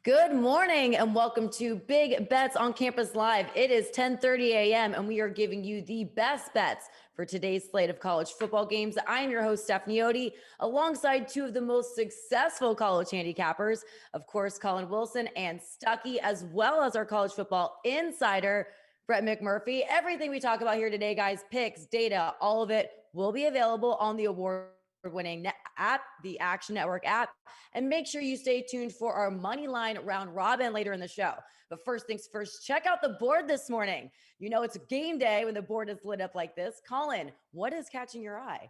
Good morning and welcome to Big Bets on Campus Live. It is 10:30 a.m. and we are giving you the best bets for today's slate of college football games. I am your host, Stephanie Otey, alongside two of the most successful college handicappers, of course, Collin Wilson and Stuckey, as well as our college football insider, Brett McMurphy. Everything we talk about here today, guys, picks, data, all of it will be available on the award-winning app, the Action Network app. And make sure you stay tuned for our money line round robin later in the show. But first things first, check out the board this morning. You know, it's a game day when the board is lit up like this. Collin, what is catching your eye?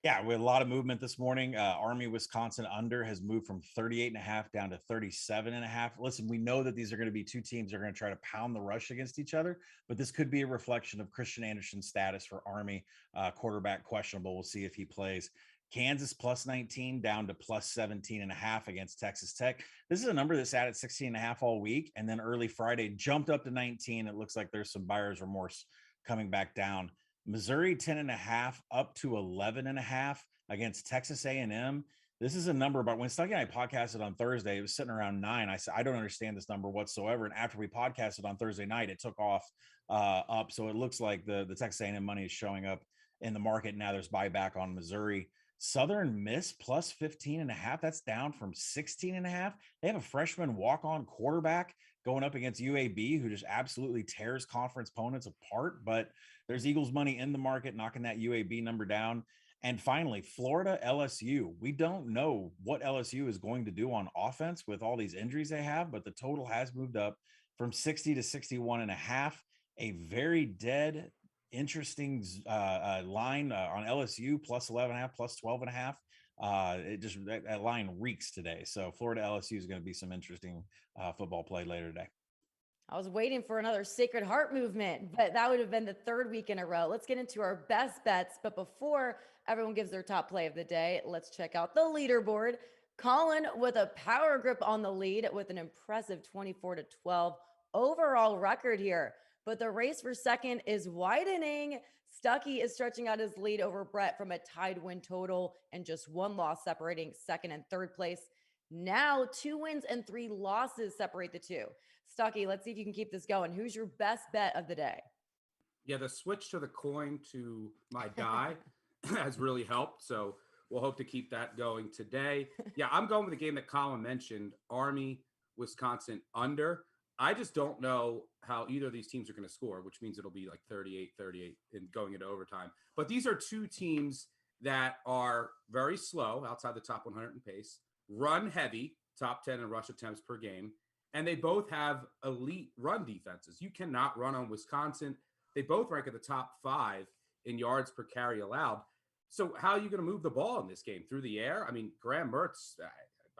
Yeah, we had a lot of movement this morning. Army, Wisconsin under has moved from 38.5 down to 37.5. Listen, we know that these are going to be two teams that are going to try to pound the rush against each other, but this could be a reflection of Christian Anderson's status for Army. Quarterback questionable. We'll see if he plays. Kansas plus 19 down to plus 17.5 against Texas Tech. This is a number that's sat at 16.5 all week, and then early Friday jumped up to 19. It looks like there's some buyer's remorse coming back down. Missouri 10.5 up to 11.5 against Texas A&M. This is a number about when Stuckey and I podcasted on Thursday, it was sitting around 9. I said, I don't understand this number whatsoever. And after we podcasted on Thursday night, it took off up. So it looks like the Texas A&M money is showing up in the market. Now there's buyback on Missouri. Southern Miss plus 15.5. That's down from 16.5. They have a freshman walk-on quarterback going up against UAB, who just absolutely tears conference opponents apart. But there's Eagles money in the market, knocking that UAB number down. And finally, Florida LSU. We don't know what LSU is going to do on offense with all these injuries they have, but the total has moved up from 60 to 61.5. A very dead, interesting line on LSU plus 11.5, plus 12.5. That line reeks today. So Florida LSU is going to be some interesting football play later today. I was waiting for another Sacred Heart movement, but that would have been the third week in a row. Let's get into our best bets. But before everyone gives their top play of the day, let's check out the leaderboard. Collin with a power grip on the lead with an impressive 24-12 overall record here. But the race for second is widening. Stuckey is stretching out his lead over Brett from a tied win total and just one loss separating second and third place. Now 2 wins and 3 losses separate the two. Stuckey, let's see if you can keep this going. Who's your best bet of the day? Yeah, the switch to the coin to my die has really helped. So we'll hope to keep that going today. Yeah, I'm going with the game that Collin mentioned, Army, Wisconsin under. I just don't know how either of these teams are going to score, which means it'll be like 38-38 and going into overtime. But these are two teams that are very slow outside the top 100 in pace, run heavy, top 10 in rush attempts per game, and they both have elite run defenses. You cannot run on Wisconsin. They both rank at the top 5 in yards per carry allowed. So how are you going to move the ball in this game? Through the air? I mean, Graham Mertz,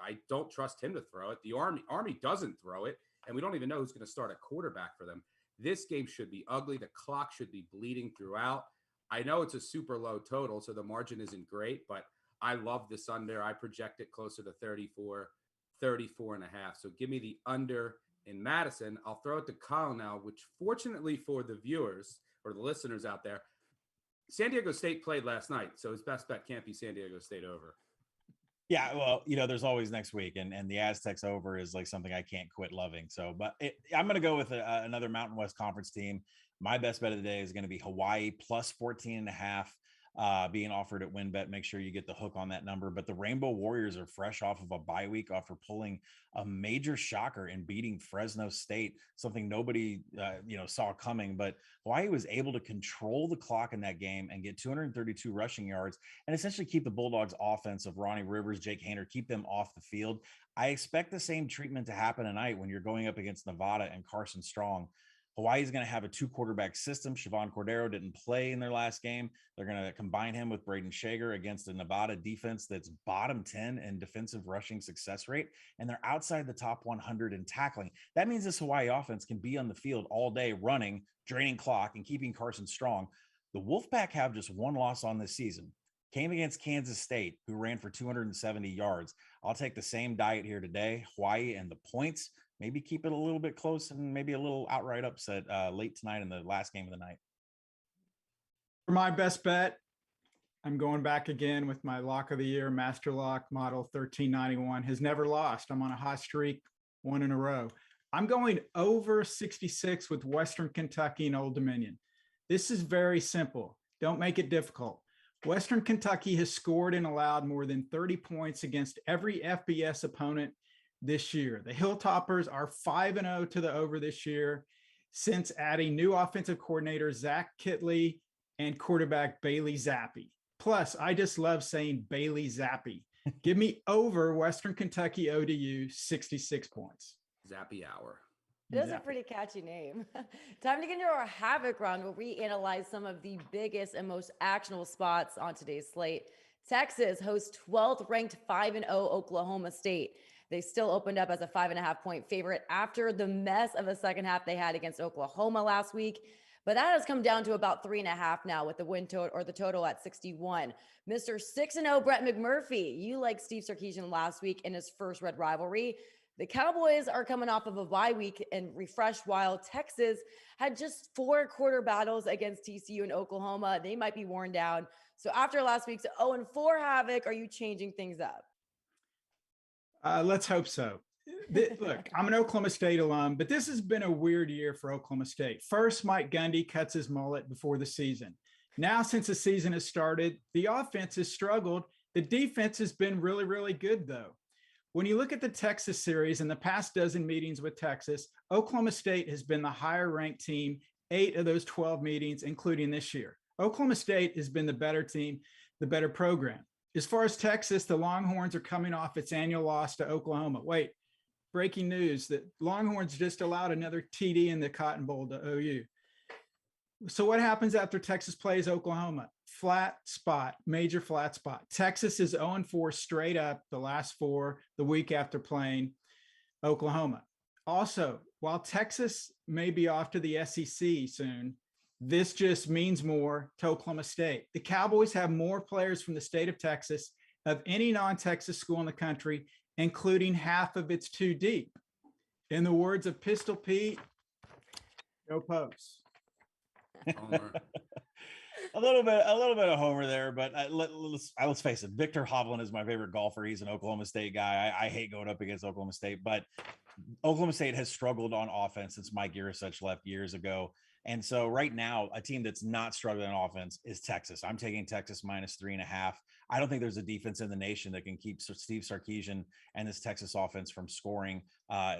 I don't trust him to throw it. The Army doesn't throw it. And we don't even know who's going to start at quarterback for them. This game should be ugly. The clock should be bleeding throughout. I know it's a super low total, so the margin isn't great, but I love this under. I project it closer to 34.5. So give me the under in Madison. I'll throw it to Collin now, which fortunately for the viewers or the listeners out there, San Diego State played last night. So his best bet can't be San Diego State over. Yeah, well, there's always next week, and the Aztecs over is like something I can't quit loving. So, but I'm going to go with another Mountain West Conference team. My best bet of the day is going to be Hawaii plus 14.5. Being offered at WynnBET. Make sure you get the hook on that number. But the Rainbow Warriors are fresh off of a bye week after pulling a major shocker and beating Fresno State, something nobody saw coming. But Hawaii was able to control the clock in that game and get 232 rushing yards and essentially keep the Bulldogs' offense of Ronnie Rivers, Jake Haener, keep them off the field. I expect the same treatment to happen tonight when you're going up against Nevada and Carson Strong. Hawaii is going to have a 2-quarterback system. Siobhan Cordero didn't play in their last game. They're going to combine him with Braden Shager against a Nevada defense that's bottom 10 in defensive rushing success rate, and they're outside the top 100 in tackling. That means this Hawaii offense can be on the field all day running, draining clock, and keeping Carson Strong. The Wolfpack have just one loss on this season. Came against Kansas State, who ran for 270 yards. I'll take the same diet here today, Hawaii and the points. Maybe keep it a little bit close and maybe a little outright upset late tonight in the last game of the night. For my best bet, I'm going back again with my lock of the year, Master Lock Model 1391. Has never lost. I'm on a hot streak, one in a row. I'm going over 66 with Western Kentucky and Old Dominion. This is very simple. Don't make it difficult. Western Kentucky has scored and allowed more than 30 points against every FBS opponent this year. The Hilltoppers are 5-0 to the over this year since adding new offensive coordinator Zach Kitley and quarterback Bailey Zappi. Plus, I just love saying Bailey Zappi. Give me over Western Kentucky ODU 66 points. Zappy Hour. It is a pretty catchy name. Time to get into our Havoc round where we analyze some of the biggest and most actionable spots on today's slate. Texas hosts 12th ranked 5-0 Oklahoma State. They still opened up as a 5.5-point favorite after the mess of a second half they had against Oklahoma last week. But that has come down to about 3.5 now with the win total or the total at 61. Mr. 6-0 Brett McMurphy, you like Steve Sarkisian last week in his first red rivalry. The Cowboys are coming off of a bye week and refreshed while Texas had just 4 quarter battles against TCU and Oklahoma. They might be worn down. So after last week's 0-4 Havoc, are you changing things up? Let's hope so. Look, I'm an Oklahoma State alum, but this has been a weird year for Oklahoma State. First, Mike Gundy cuts his mullet before the season. Now, since the season has started, the offense has struggled. The defense has been really, really good, though. When you look at the Texas series and the past dozen meetings with Texas, Oklahoma State has been the higher ranked team 8 of those 12 meetings, including this year. Oklahoma State has been the better team, the better program. As far as Texas, the Longhorns are coming off its annual loss to Oklahoma. Wait, breaking news that Longhorns just allowed another TD in the Cotton Bowl to OU. So what happens after Texas plays Oklahoma? Flat spot, major flat spot. Texas is 0-4 straight up the last 4 the week after playing Oklahoma. Also, while Texas may be off to the SEC soon, this just means more to Oklahoma State. The Cowboys have more players from the state of Texas of any non-Texas school in the country, including half of its 2 deep. In the words of Pistol Pete, go Pokes. Homer. A little bit of Homer there, but let's face it. Victor Hovland is my favorite golfer. He's an Oklahoma State guy. I hate going up against Oklahoma State, but Oklahoma State has struggled on offense since Mike Yurcich left years ago. And so right now, a team that's not struggling on offense is Texas. I'm taking Texas -3.5. I don't think there's a defense in the nation that can keep Steve Sarkisian and this Texas offense from scoring.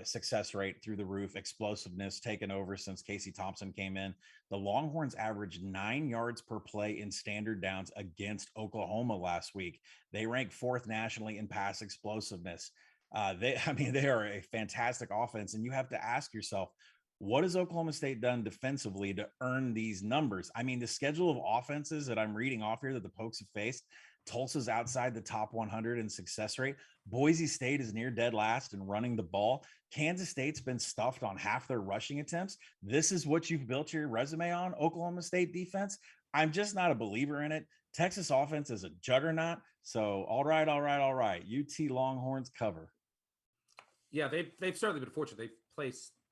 Success rate through the roof, explosiveness taken over since Casey Thompson came in. The Longhorns averaged 9 yards per play in standard downs against Oklahoma last week. They rank 4th nationally in pass explosiveness. They are a fantastic offense, and you have to ask yourself, what has Oklahoma State done defensively to earn these numbers? I mean, the schedule of offenses that I'm reading off here that the Pokes have faced, Tulsa's outside the top 100 in success rate. Boise State is near dead last in running the ball. Kansas State's been stuffed on half their rushing attempts. This is what you've built your resume on, Oklahoma State defense. I'm just not a believer in it. Texas offense is a juggernaut. So, all right. UT Longhorns cover. Yeah, they've certainly been fortunate.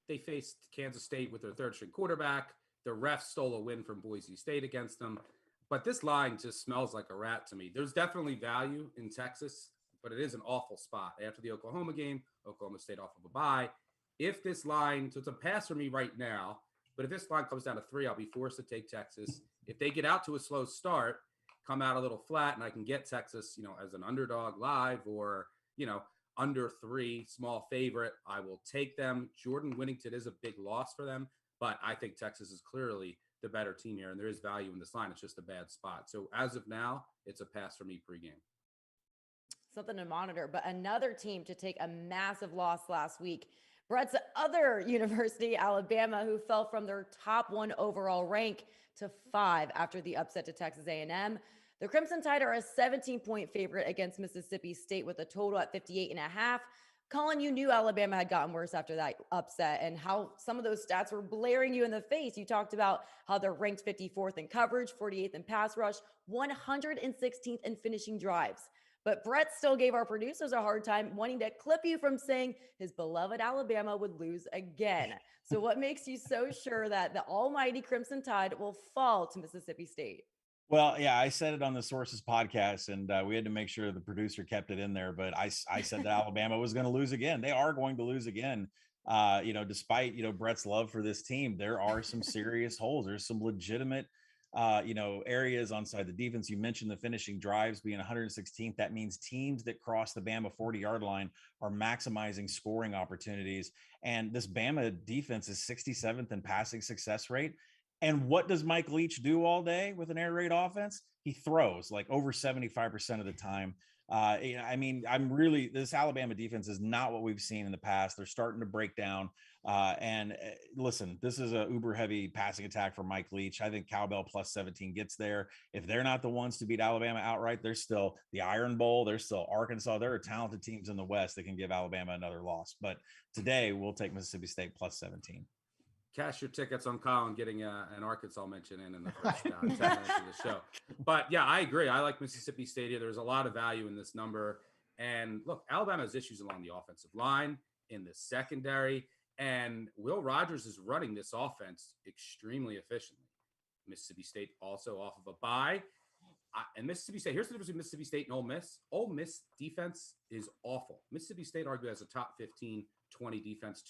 They faced Kansas State with their 3rd-string quarterback. The refs stole a win from Boise State against them. But this line just smells like a rat to me. There's definitely value in Texas, but it is an awful spot. After the Oklahoma game, Oklahoma State off of a bye. If this line, so it's a pass for me right now, but if this line comes down to 3, I'll be forced to take Texas. If they get out to a slow start, come out a little flat, and I can get Texas, as an underdog live or, under 3, small favorite, I will take them. Jordan Whittington is a big loss for them, but I think Texas is clearly the better team here, and there is value in this line. It's just a bad spot. So as of now, it's a pass for me pregame. Something to monitor, but another team to take a massive loss last week. Brett's other university, Alabama, who fell from their top 1 overall rank to 5 after the upset to Texas A&M. The Crimson Tide are a 17-point favorite against Mississippi State with a total at 58.5. Collin, you knew Alabama had gotten worse after that upset and how some of those stats were blaring you in the face. You talked about how they're ranked 54th in coverage, 48th in pass rush, 116th in finishing drives. But Brett still gave our producers a hard time wanting to clip you from saying his beloved Alabama would lose again. So what makes you so sure that the almighty Crimson Tide will fall to Mississippi State? Well, yeah, I said it on the Sources podcast, and we had to make sure the producer kept it in there. But I said that Alabama was going to lose again. They are going to lose again. Despite Brett's love for this team, there are some serious holes. There's some legitimate areas onside the defense. You mentioned the finishing drives being 116th. That means teams that cross the Bama 40-yard line are maximizing scoring opportunities. And this Bama defense is 67th in passing success rate. And what does Mike Leach do all day with an air raid offense? He throws like over 75% of the time. This Alabama defense is not what we've seen in the past. They're starting to break down. Listen, this is a uber heavy passing attack for Mike Leach. I think Cowbell plus 17 gets there. If they're not the ones to beat Alabama outright, there's still the Iron Bowl. There's still Arkansas. There are talented teams in the West that can give Alabama another loss. But today we'll take Mississippi State plus 17. Cash your tickets on Collin getting an Arkansas mention in the first 10 minutes of the show. But yeah, I agree. I like Mississippi State here. There's a lot of value in this number. And look, Alabama has issues along the offensive line, in the secondary, and Will Rogers is running this offense extremely efficiently. Mississippi State also off of a bye. And Mississippi State, here's the difference between Mississippi State and Ole Miss. Ole Miss defense is awful. Mississippi State arguably has a top 15, 20 defense,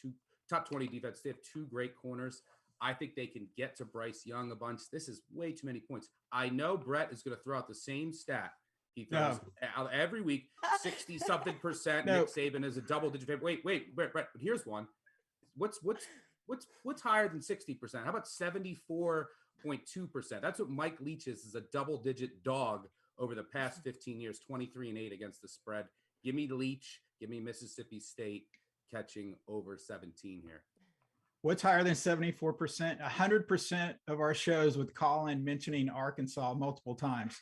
top 20 defense. They have two great corners. I think they can get to Bryce Young a bunch. This is way too many points. I know Brett is going to throw out the same stat. He throws out every week, 60-something%. No. Nick Saban is a double-digit favorite. Wait, Brett, but here's one. What's higher than 60%? How about 74.2%? That's what Mike Leach is a double-digit dog over the past 15 years, 23-8 against the spread. Give me Leach. Give me Mississippi State catching over 17 here. What's higher than 74%? 100% of our shows with Collin mentioning Arkansas multiple times.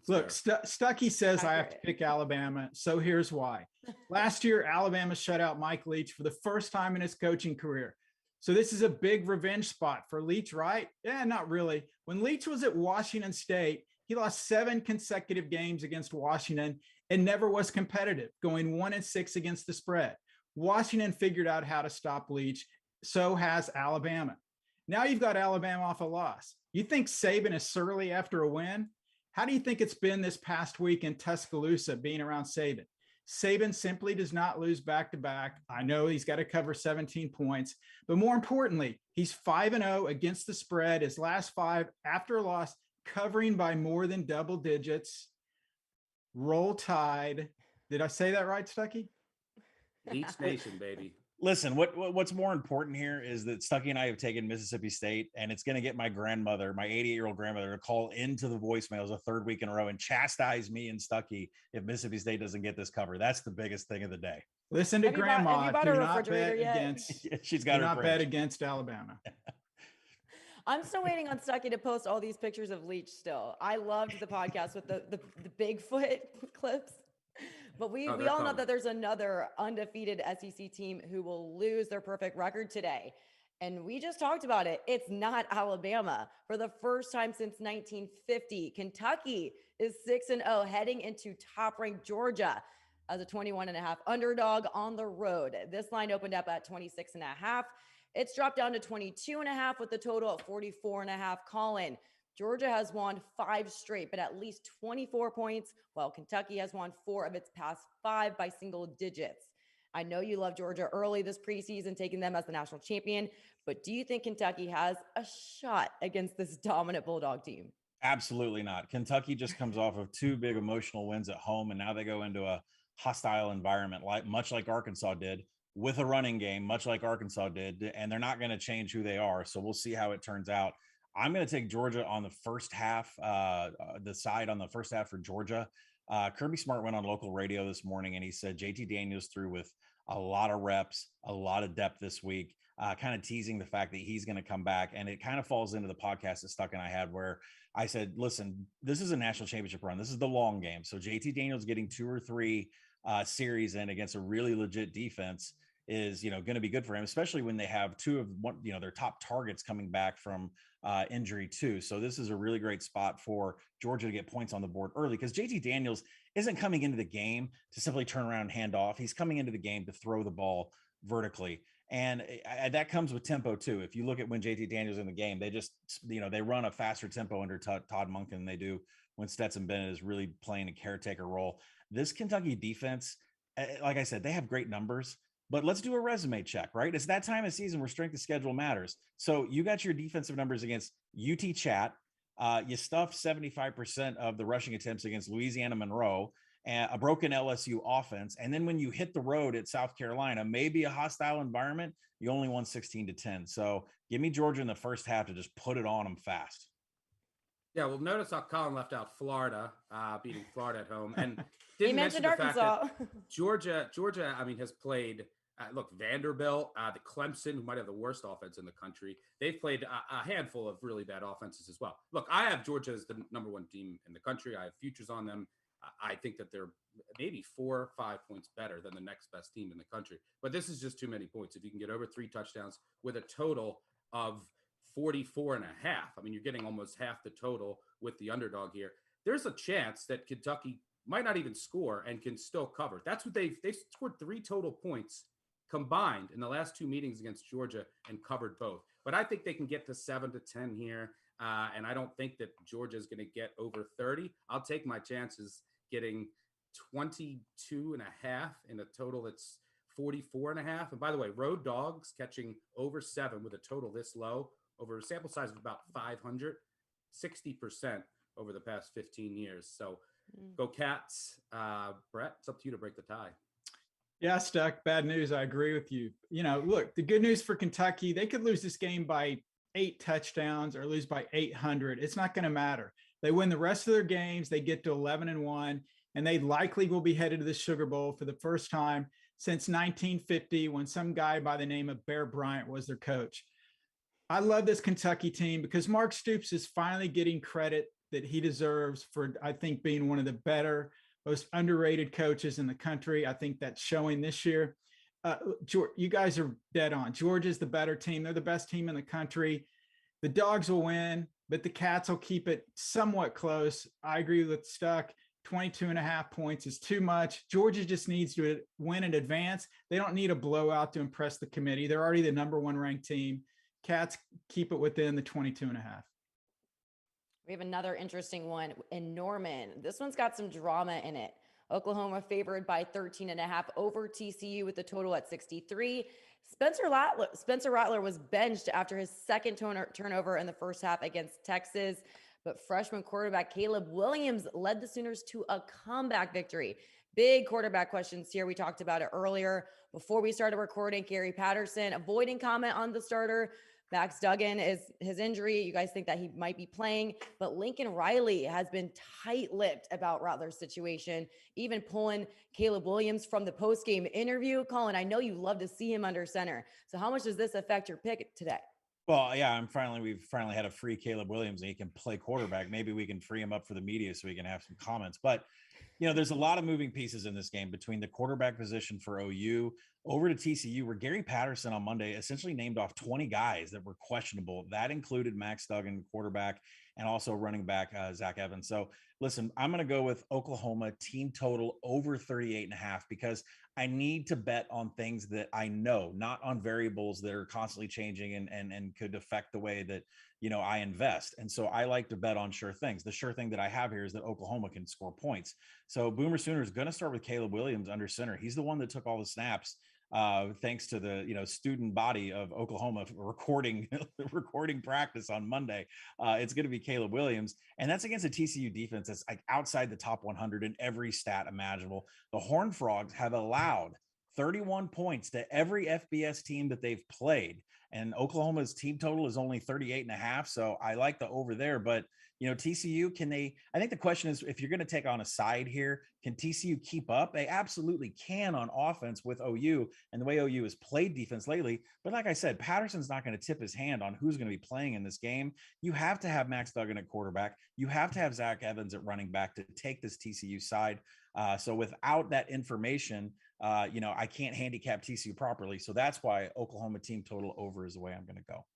Look, Stuckey says I have to pick Alabama, so here's why. Last year, Alabama shut out Mike Leach for the first time in his coaching career. So this is a big revenge spot for Leach, right? Yeah, not really. When Leach was at Washington State, he lost 7 consecutive games against Washington and never was competitive, going 1-6 against the spread. Washington figured out how to stop Leach. So has Alabama. Now you've got Alabama off a loss. You think Saban is surly after a win? How do you think it's been this past week in Tuscaloosa being around Saban? Saban simply does not lose back-to-back. I know he's got to cover 17 points, but more importantly, he's 5-0 against the spread. His last 5 after a loss, covering by more than double digits. Roll Tide. Did I say that right, Stuckey? Leach Nation, baby. Listen, what's more important here is that Stuckey and I have taken Mississippi State, and it's going to get my grandmother, my 88-year-old grandmother, to call into the voicemails a third week in a row and chastise me and Stuckey if Mississippi State doesn't get this cover. That's the biggest thing of the day. Listen to Grandma. Do not bet against. She's got her. Do not bet against Alabama. I'm still waiting on Stuckey to post all these pictures of Leach still. I loved the podcast with the Bigfoot clips. But we all know that there's another undefeated SEC team who will lose their perfect record today. And we just talked about it. It's not Alabama. For the first time since 1950, Kentucky is 6-0 heading into top-ranked Georgia as a 21.5 underdog on the road. This line opened up at 26.5. It's dropped down to 22.5 with the total at 44.5. Collin. Georgia has won 5 straight, but at least 24 points, while Kentucky has won 4 of its past 5 by single digits. I know you love Georgia early this preseason, taking them as the national champion, but do you think Kentucky has a shot against this dominant Bulldog team? Absolutely not. Kentucky just comes off of 2 big emotional wins at home, and now they go into a hostile environment, much like Arkansas did, with a running game, much like Arkansas did, and they're not going to change who they are. So we'll see how it turns out. I'm going to take Georgia on the first half, the side on the first half for Georgia. Kirby Smart went on local radio this morning, and he said JT Daniels threw with a lot of reps, a lot of depth this week, kind of teasing the fact that he's going to come back. And it kind of falls into the podcast that Stuck and I had where I said, listen, this is a national championship run. This is the long game. So JT Daniels getting 2 or 3 series in against a really legit defense is, going to be good for him, especially when they have 2 of their top targets coming back from injury too. So this is a really great spot for Georgia to get points on the board early because JT Daniels isn't coming into the game to simply turn around and hand off. He's coming into the game to throw the ball vertically. And that comes with tempo too. If you look at when JT Daniels in the game, they just, they run a faster tempo under Todd Monken than they do when Stetson Bennett is really playing a caretaker role. This Kentucky defense, like I said, they have great numbers, but let's do a resume check, right? It's that time of season where strength of schedule matters. So you got your defensive numbers against UT Chat. You stuffed 75% of the rushing attempts against Louisiana Monroe, and a broken LSU offense. And then when you hit the road at South Carolina, maybe a hostile environment, you only won 16-10. So give me Georgia in the first half to just put it on them fast. Yeah, well, notice how Collin left out Florida, beating Florida at home. And he mentioned Arkansas. Georgia, I mean, has played, look, Vanderbilt, the Clemson, who might have the worst offense in the country. They've played a handful of really bad offenses as well. Look, I have Georgia as the number one team in the country. I have futures on them. I think that they're maybe 4 or 5 points better than the next best team in the country. But this is just too many points. If you can get over 3 touchdowns with a total of 44.5, I mean, you're getting almost half the total with the underdog here. There's a chance that Kentucky might not even score and can still cover. That's what they've scored 3 total points combined in the last 2 meetings against Georgia and covered both. But I think they can get to 7-10 here. And I don't think that Georgia is going to get over 30. I'll take my chances getting 22.5 in a total that's 44.5. And by the way, road dogs catching over 7 with a total this low over a sample size of about 500, 60% over the past 15 years. So go Cats. Brett, it's up to you to break the tie. Yeah, Stuck. Bad news. I agree with you. Look, the good news for Kentucky, they could lose this game by 8 touchdowns or lose by 800. It's not going to matter. They win the rest of their games. They get to 11-1, and they likely will be headed to the Sugar Bowl for the first time since 1950, when some guy by the name of Bear Bryant was their coach. I love this Kentucky team because Mark Stoops is finally getting credit that he deserves for, I think, being one of the better, most underrated coaches in the country. I think that's showing this year. You guys are dead on. Georgia's the better team. They're the best team in the country. The Dogs will win, but the Cats will keep it somewhat close. I agree with Stuck. 22.5 points is too much. Georgia just needs to win in advance. They don't need a blowout to impress the committee. They're already the number 1 ranked team. Cats keep it within the 22.5. We have another interesting one in Norman. This one's got some drama in it. Oklahoma favored by 13.5 over TCU with a total at 63. Spencer Rattler was benched after his second turnover in the first half against Texas, but freshman quarterback Caleb Williams led the Sooners to a comeback victory. Big quarterback questions here. We talked about it earlier before we started recording. Gary Patterson avoiding comment on the starter. Max Duggan is his injury. You guys think that he might be playing, but Lincoln Riley has been tight-lipped about Rattler's situation, even pulling Caleb Williams from the post-game interview. Collin, I know you love to see him under center. So how much does this affect your pick today? Well, yeah, we've finally had a free Caleb Williams and he can play quarterback. Maybe we can free him up for the media so we can have some comments. But, there's a lot of moving pieces in this game between the quarterback position for OU over to TCU, where Gary Patterson on Monday essentially named off 20 guys that were questionable. That included Max Duggan, quarterback, and also running back Zach Evans. So listen, I'm going to go with Oklahoma team total over 38.5 because I need to bet on things that I know, not on variables that are constantly changing and could affect the way that, I invest. And so I like to bet on sure things. The sure thing that I have here is that Oklahoma can score points. So Boomer Sooner is going to start with Caleb Williams under center. He's the one that took all the snaps. Thanks to the student body of Oklahoma recording practice on Monday. It's going to be Caleb Williams, and that's against a TCU defense that's like outside the top 100 in every stat imaginable. The Horned Frogs have allowed 31 points to every FBS team that they've played, and Oklahoma's team total is only 38.5. So I like the over there, but TCU, I think the question is, if you're going to take on a side here, can TCU keep up? They absolutely can on offense with OU and the way OU has played defense lately. But like I said, Patterson's not going to tip his hand on who's going to be playing in this game. You have to have Max Duggan at quarterback. You have to have Zach Evans at running back to take this TCU side. So without that information, I can't handicap TCU properly. So that's why Oklahoma team total over is the way I'm going to go.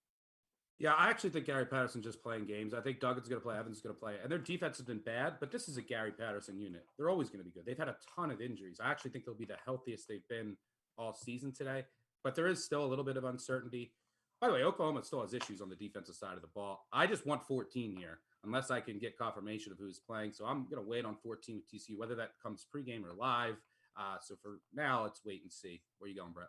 Yeah, I actually think Gary Patterson's just playing games. I think Duggan's going to play, Evans is going to play. And their defense has been bad, but this is a Gary Patterson unit. They're always going to be good. They've had a ton of injuries. I actually think they'll be the healthiest they've been all season today. but there is still a little bit of uncertainty. By the way, Oklahoma still has issues on the defensive side of the ball. I just want 14 here, unless I can get confirmation of who's playing. So I'm going to wait on 14 with TCU, whether that comes pregame or live. So for now, let's wait and see. Where are you going, Brett?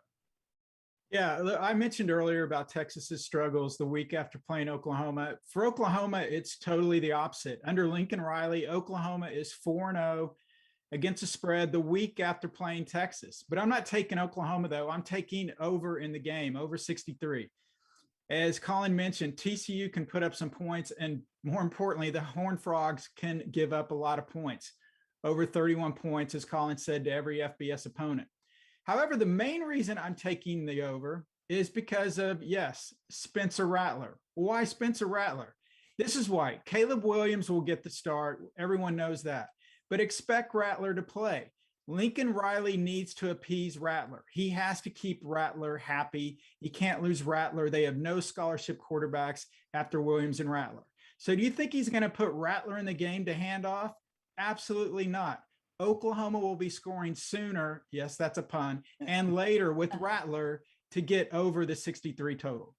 Yeah, I mentioned earlier about Texas's struggles the week after playing Oklahoma. For Oklahoma, it's totally the opposite. Under Lincoln Riley, Oklahoma is 4-0 against the spread the week after playing Texas. But I'm not taking Oklahoma, though. I'm taking over in the game, over 63. As Collin mentioned, TCU can put up some points, and more importantly, the Horned Frogs can give up a lot of points, over 31 points, as Collin said, to every FBS opponent. However, the main reason I'm taking the over is because of, yes, Spencer Rattler. Why Spencer Rattler? This is why. Caleb Williams will get the start. Everyone knows that. But expect Rattler to play. Lincoln Riley needs to appease Rattler. He has to keep Rattler happy. He can't lose Rattler. They have no scholarship quarterbacks after Williams and Rattler. So do you think he's going to put Rattler in the game to hand off? Absolutely not. Oklahoma will be scoring sooner. Yes, that's a pun. And later with Rattler to get over the 63 total.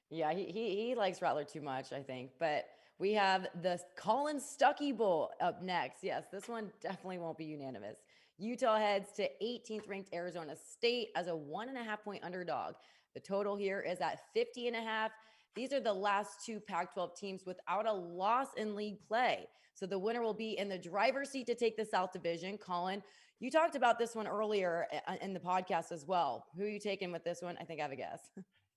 Yeah, he likes Rattler too much, I think. But we have the Collin Stuckey Bowl up next. Yes, this one definitely won't be unanimous. Utah heads to 18th ranked Arizona State as a 1.5-point underdog. The total here is at 50.5. These are the last two Pac-12 teams without a loss in league play. So the winner will be in the driver's seat to take the South Division. Collin, you talked about this one earlier in the podcast as well. Who are you taking with this one? I think I have a guess.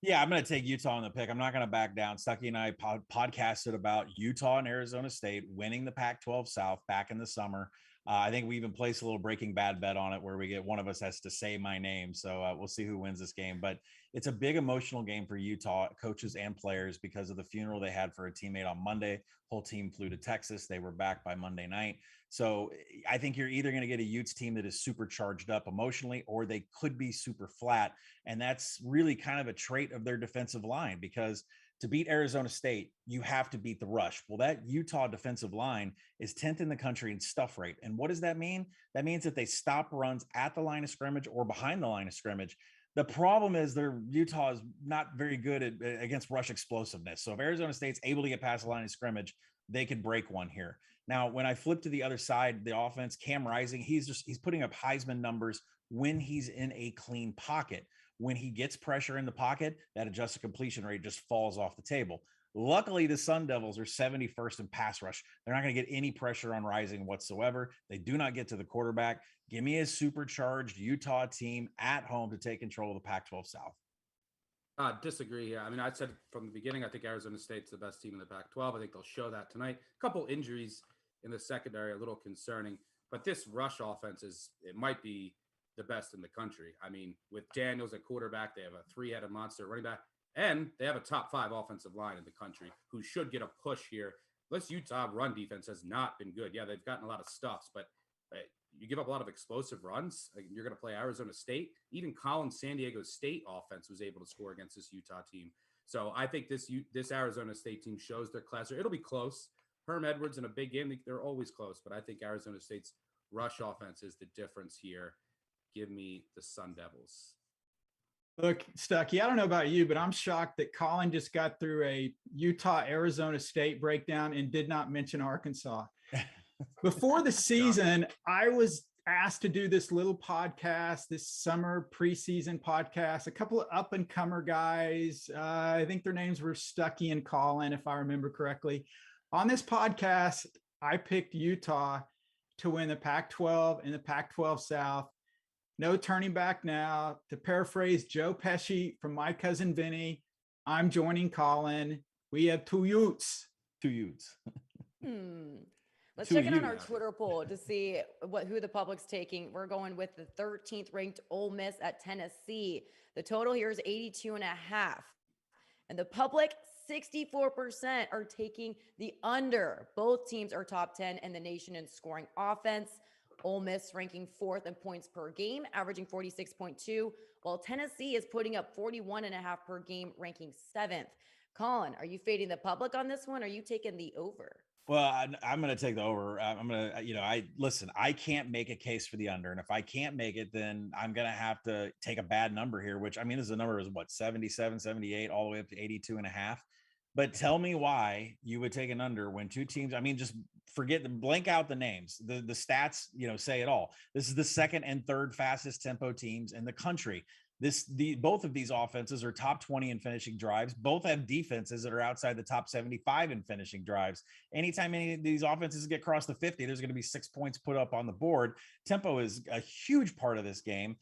Yeah, I'm going to take Utah on the pick. I'm not going to back down. Stuckey and I podcasted about Utah and Arizona State winning the Pac-12 South back in the summer. I think we even placed a little Breaking Bad bet on it where we get one of us has to say my name. So we'll see who wins this game. But it's a big emotional game for Utah coaches and players because of the funeral they had for a teammate on Monday. Whole team flew to Texas. They were back by Monday night. So I think you're either going to get a Utes team that is super charged up emotionally, or they could be super flat. And that's really kind of a trait of their defensive line, because to beat Arizona State, you have to beat the rush. Well, that Utah defensive line is 10th in the country in stuff rate. And what does that mean? That means that they stop runs at the line of scrimmage or behind the line of scrimmage. The problem is Utah is not very good against rush explosiveness. So if Arizona State's able to get past the line of scrimmage, they could break one here. Now, when I flip to the other side, the offense, Cam Rising, he's putting up Heisman numbers when he's in a clean pocket. When he gets pressure in the pocket, that adjusted completion rate just falls off the table. Luckily, the Sun Devils are 71st in pass rush. They're not going to get any pressure on Rising whatsoever. They do not get to the quarterback. Give me a supercharged Utah team at home to take control of the Pac-12 South. Disagree here. I mean, I said from the beginning, I think Arizona State's the best team in the Pac-12. I think they'll show that tonight. A couple injuries in the secondary, a little concerning, but this rush offense it might be the best in the country. I mean, with Daniels at quarterback, they have a three-headed monster running back, and they have a top 5 offensive line in the country who should get a push here. This Utah run defense has not been good. Yeah, they've gotten a lot of stuffs, but you give up a lot of explosive runs. You're going to play Arizona State. Even Collins San Diego State offense was able to score against this Utah team. So I think this Arizona State team shows their class. It'll be close. Herm Edwards in a big game, they're always close, but I think Arizona State's rush offense is the difference here. Give me the Sun Devils. Look, Stuckey, I don't know about you, but I'm shocked that Collin just got through a Utah-Arizona State breakdown and did not mention Arkansas. Before the season, I was asked to do this little podcast, this summer preseason podcast, a couple of up-and-comer guys. I think their names were Stuckey and Collin, if I remember correctly. On this podcast, I picked Utah to win the Pac-12 and the Pac-12 South. No turning back now. To paraphrase Joe Pesci from My Cousin Vinny, I'm joining Collin. We have two Utes. Two Utes. Let's check in on our Twitter poll to see who the public's taking. We're going with the 13th ranked Ole Miss at Tennessee. The total here is 82.5. And the public, 64% are taking the under. Both teams are top 10 in the nation in scoring offense. Ole Miss ranking 4th in points per game, averaging 46.2, while Tennessee is putting up 41.5 per game, ranking 7th. Collin, are you fading the public on this one? Or are you taking the over? Well, I'm going to take the over. I'm going to, I can't make a case for the under. And if I can't make it, then I'm going to have to take a bad number here, which I mean, this is a number is what, 77, 78, all the way up to 82 and a half. But tell me why you would take an under when two teams, I mean, just blank out the names. The stats, say it all. This is the second and third fastest tempo teams in the country. Both of these offenses are top 20 in finishing drives. Both have defenses that are outside the top 75 in finishing drives. Anytime any of these offenses get across the 50, there's going to be 6 points put up on the board. Tempo is a huge part of this game.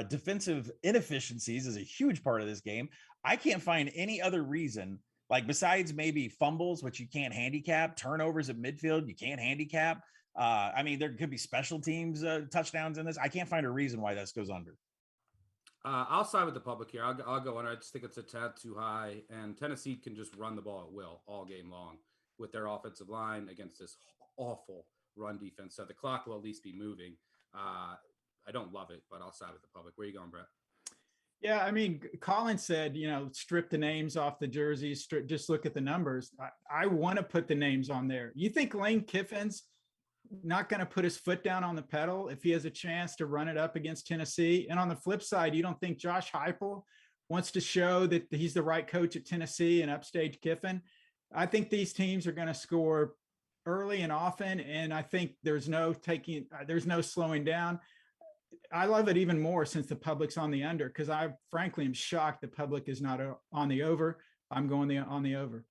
Defensive inefficiencies is a huge part of this game. I can't find any other reason, like besides maybe fumbles, which you can't handicap, turnovers at midfield, you can't handicap. I mean, there could be special teams touchdowns in this. I can't find a reason why this goes under. I'll side with the public here. I'll go under. I just think it's a tad too high, and Tennessee can just run the ball at will all game long with their offensive line against this awful run defense. So the clock will at least be moving. I don't love it, but I'll side with the public. Where are you going, Brett? Yeah, I mean, Collin said, strip the names off the jerseys, just look at the numbers. I want to put the names on there. You think Lane Kiffin's not going to put his foot down on the pedal if he has a chance to run it up against Tennessee? And on the flip side, you don't think Josh Heupel wants to show that he's the right coach at Tennessee and upstage Kiffin? I think these teams are going to score early and often, and I think there's no slowing down. I love it even more since the public's on the under, because I frankly am shocked the public is not on the over. I'm going on the over.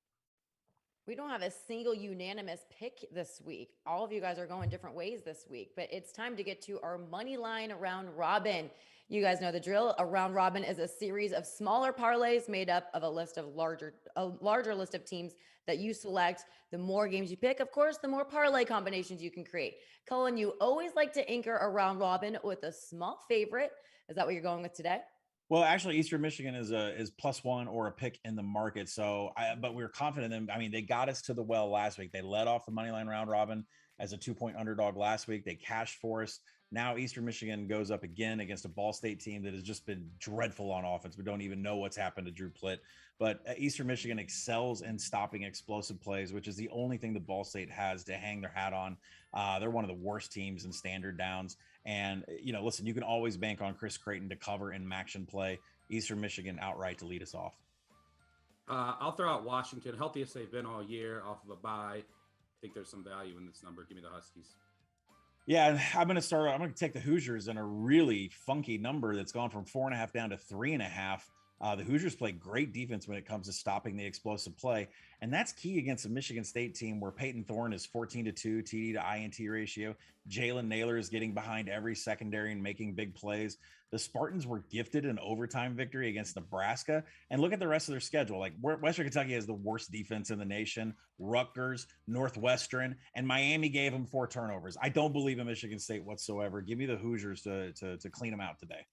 We don't have a single unanimous pick this week. All of you guys are going different ways this week, but it's time to get to our money line round robin. You guys know the drill. A round robin is a series of smaller parlays made up of a larger list of teams that you select. The more games you pick, of course, the more parlay combinations you can create. Collin, you always like to anchor a round robin with a small favorite. Is that what you're going with today? Well, actually, Eastern Michigan is +1 or a pick in the market. But we're confident in them. I mean, they got us to the well last week. They led off the moneyline round robin as a 2-point underdog last week. They cashed for us. Now Eastern Michigan goes up again against a Ball State team that has just been dreadful on offense. We don't even know what's happened to Drew Plitt. But Eastern Michigan excels in stopping explosive plays, which is the only thing that Ball State has to hang their hat on. They're one of the worst teams in standard downs. And, listen, you can always bank on Chris Creighton to cover in action play. Eastern Michigan outright to lead us off. I'll throw out Washington, healthiest they've been all year off of a bye. I think there's some value in this number. Give me the Huskies. Yeah, I'm going to take the Hoosiers in a really funky number that's gone from 4.5 down to 3.5. The Hoosiers play great defense when it comes to stopping the explosive play. And that's key against a Michigan State team where Peyton Thorne is 14-2 TD to INT ratio. Jalen Naylor is getting behind every secondary and making big plays. The Spartans were gifted an overtime victory against Nebraska. And look at the rest of their schedule. Like Western Kentucky has the worst defense in the nation. Rutgers, Northwestern, and Miami gave them 4 turnovers. I don't believe in Michigan State whatsoever. Give me the Hoosiers to clean them out today.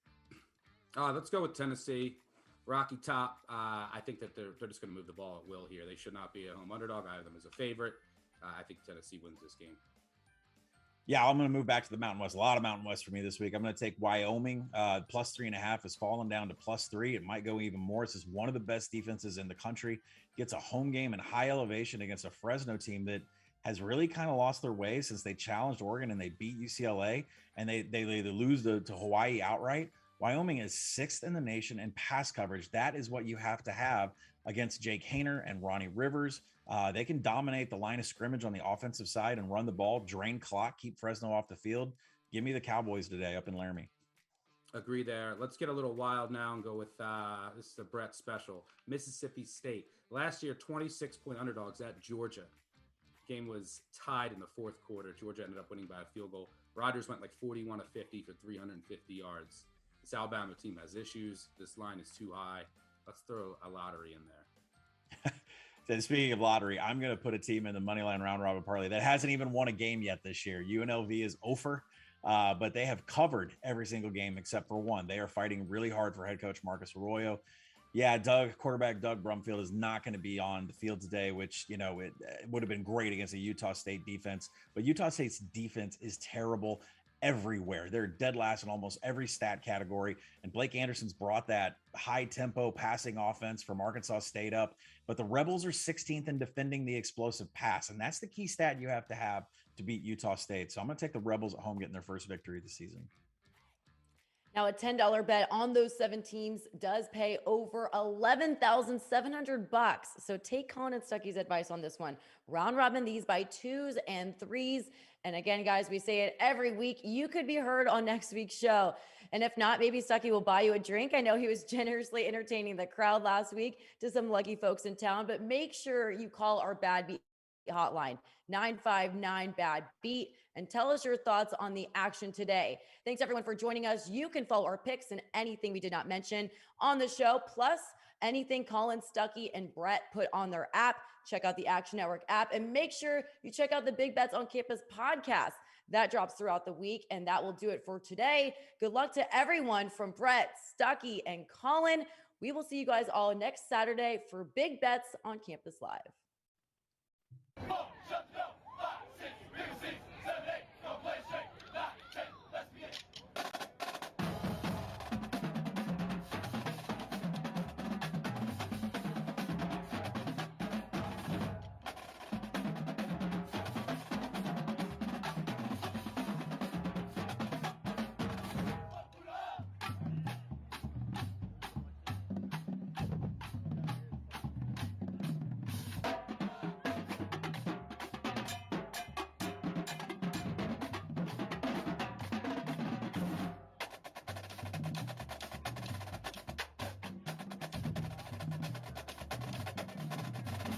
Let's go with Tennessee. Rocky Top. I think that they're just going to move the ball at will here. They should not be a home underdog. I have them as a favorite. I think Tennessee wins this game. Yeah, I'm going to move back to the Mountain West. A lot of Mountain West for me this week. I'm going to take Wyoming. +3.5 has fallen down to +3. It might go even more. This is one of the best defenses in the country. Gets a home game in high elevation against a Fresno team that has really kind of lost their way since they challenged Oregon and they beat UCLA, and they lose to Hawaii outright. Wyoming is 6th in the nation in pass coverage. That is what you have to have against Jake Haener and Ronnie Rivers. They can dominate the line of scrimmage on the offensive side and run the ball, drain clock, keep Fresno off the field. Give me the Cowboys today up in Laramie. Agree there. Let's get a little wild now and go with this is the Brett special. Mississippi State. Last year, 26-point underdogs at Georgia. Game was tied in the fourth quarter. Georgia ended up winning by a field goal. Rodgers went like 41 of 50 for 350 yards. This Alabama team has issues. This line is too high. Let's throw a lottery in there. So speaking of lottery, I'm going to put a team in the moneyline round robin parlay that hasn't even won a game yet this year. UNLV is 0-for, but they have covered every single game except for one. They are fighting really hard for head coach Marcus Arroyo. Yeah, quarterback Doug Brumfield is not going to be on the field today, which, it would have been great against a Utah State defense. But Utah State's defense is terrible. everywhere. They're dead last in almost every stat category. And Blake Anderson's brought that high tempo passing offense from Arkansas State up. But the Rebels are 16th in defending the explosive pass. And that's the key stat you have to beat Utah State. So I'm going to take the Rebels at home getting their first victory of the season. Now, a $10 bet on those 7 teams does pay over $11,700. So take Collin and Stuckey's advice on this one. Round robin these by 2s and 3s. And again, guys, we say it every week. You could be heard on next week's show. And if not, maybe Stuckey will buy you a drink. I know he was generously entertaining the crowd last week to some lucky folks in town. But make sure you call our Bad Beat hotline, 959-BAD-BEAT, and tell us your thoughts on the action today. Thanks everyone for joining us. You can follow our picks and anything we did not mention on the show, plus anything Collin, Stuckey, and Brett put on their app. Check out the Action Network app and make sure you check out the Big Bets on Campus podcast. That drops throughout the week, and that will do it for today. Good luck to everyone from Brett, Stuckey, and Collin. We will see you guys all next Saturday for Big Bets on Campus Live. Shut down.